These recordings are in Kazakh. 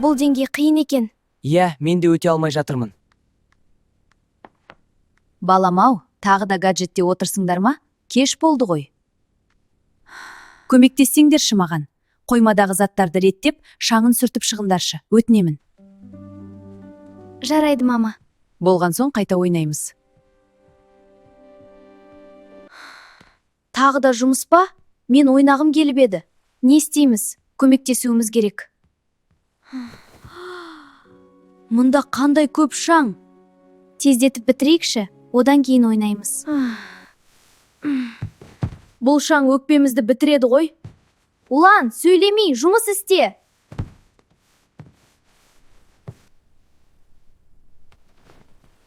Бұл деңгей қиын екен. Иә, мен де өте алмай жатырмын. Балам-ау, тағы да гаджетте отырсыңдар ма? Кеш болды ғой. Көмектессеңдерші маған. Қоймадағы заттарды реттеп, шаңын сүртіп шығындаршы. Өтінемін. Жарайды, мама. Болған соң қайта ойнаймыз. Тағы да жұмыс па? Мен ойнағым келіп еді. Не істейміз? Көмектесуіміз керек. Мұнда қандай көп шаң? Тездетіп бітірейікші, одан кейін ойнаймыз. Бұл шаң өкпемізді бітіреді ғой. Улан, сөйлемей, жұмыс істе.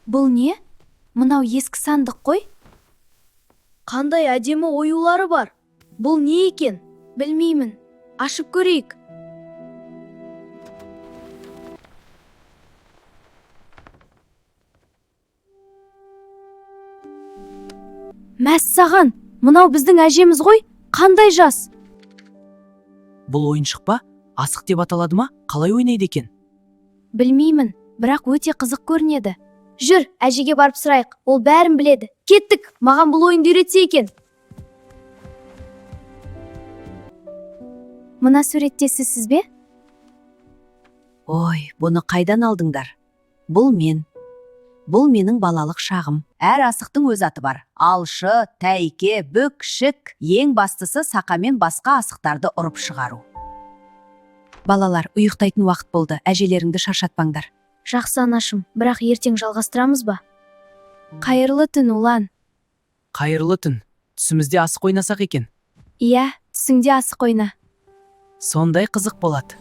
Бұл не? Мынау ескі сандық қой? Қандай әдемі оюлары бар. Бұл не екен? Білмеймін. Ашып көрейік. Мәссаған, мынау біздің әжеміз ғой? Қандай жас? Бұл ойыншық па? Асық деп аталады ма? Қалай ойнайды екен? Білмеймін, бірақ өте қызық көрінеді. Жүр, әжеге барып сұрайық, ол бәрін біледі. Кеттік, маған бұл ойынды үйретсе екен. Мына суреттесіз бе? Ой, бұны қайдан алдыңдар? Бұл мен. Бұл менің балалық шағым. Әр асықтың өз аты бар. Алшы, тәйке, бүкшік. Ең бастысы сақамен басқа асықтарды ұрып шығару. Балалар, ұйықтайтын уақыт болды. Әжелеріңді шаршатпаңдар. Жақсы анашым, бірақ ертең жалғастырамыз ба? Қайырлы түн, Улан. Қайырлы түн. Түсімізде асық ойнасақ екен. Иә, түсіңде асық ойна. Сондай қызық болады.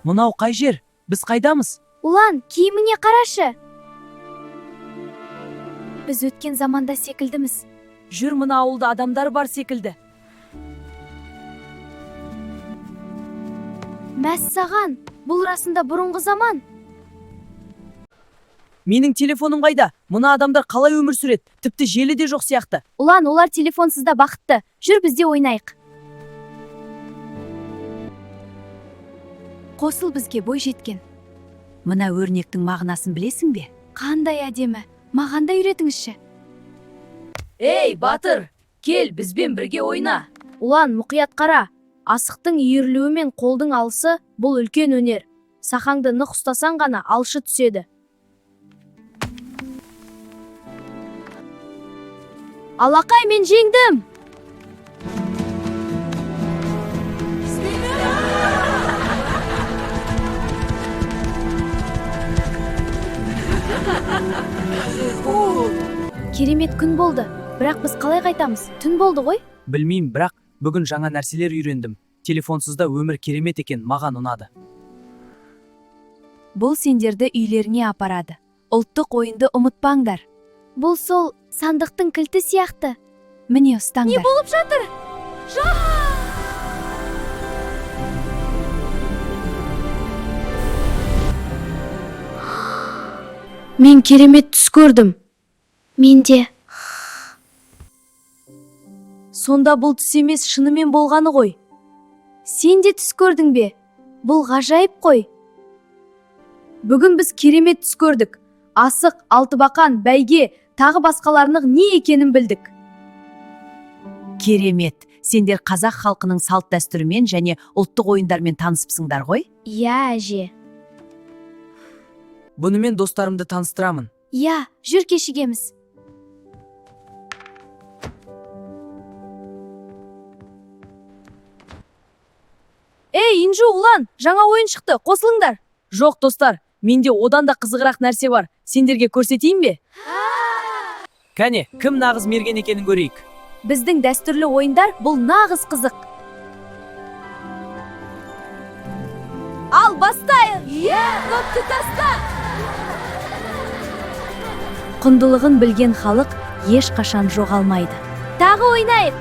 Мұнау қай жер? Біз қайдамыз? Улан, киіміңе қарашы. Біз өткен заманда секілдіміз. Жүр, мына ауылда адамдар бар секілді. Мәссаған, бұл расында бұрынғы заман. Менің телефоным қайда? Мұна адамдар қалай өмір сүреді? Тіпті желі де жоқ сияқты. Улан, олар телефонсыз да бақытты. Жүр, бізде ойнайық. Қосыл бізге бой жеткен. Мына өрнектің мағынасын білесің бе? Қандай әдемі. Маған да үйретіңізші. Ей, батыр, кел бізбен бірге ойна. Улан, мұқият қара. Асықтың үйірілуі мен қолдың алысы бұл үлкен өнер. Сақаңды нық ұстасаң ғана алшы түседі. Алақай, мен жеңдім. Керемет күн болды. Бірақ біз қалай қайтамыз? Түн болды ғой? Білмеймін, бірақ бүгін жаңа нәрселер үйрендім. Телефонсызда өмір керемет екен, маған ұнады. Бұл сендерді үйлеріне апарады. Ұлттық ойынды ұмытпаңдар. Бұл сол сандықтың кілті сияқты. Міне ұстаңдар. Не болып жатыр? Мен керемет түс көрдім. Мен де. Сонда бұл түс емес, шынымен болғаны ғой. Сен де түс көрдің бе? Бұл ғажайып қой. Бүгін біз керемет түс көрдік. Асық, алтыбақан, бәйге, тағы басқаларының не екенін білдік. Керемет. Сендер қазақ халқының салт дәстүрімен және ұлттық ойындармен таныспысыңдар ғой? Иә, әже. Бұнымен достарымды таныстырамын. Иә, жүр кешігеміз. Ей, Инжу, Улан, жаңа ойын шықты, қосылыңдар. Жоқ, достар, менде одан да қызығырақ нәрсе бар. Сендерге көрсетейін бе? Кәне, кім нағыз мерген екенін көрейік. Біздің дәстүрлі ойындар бұл нағыз қызық. Ал бастайық! Допты таста! Құндылығын білген халық ешқашан жоғалмайды. Тағы ойнайық!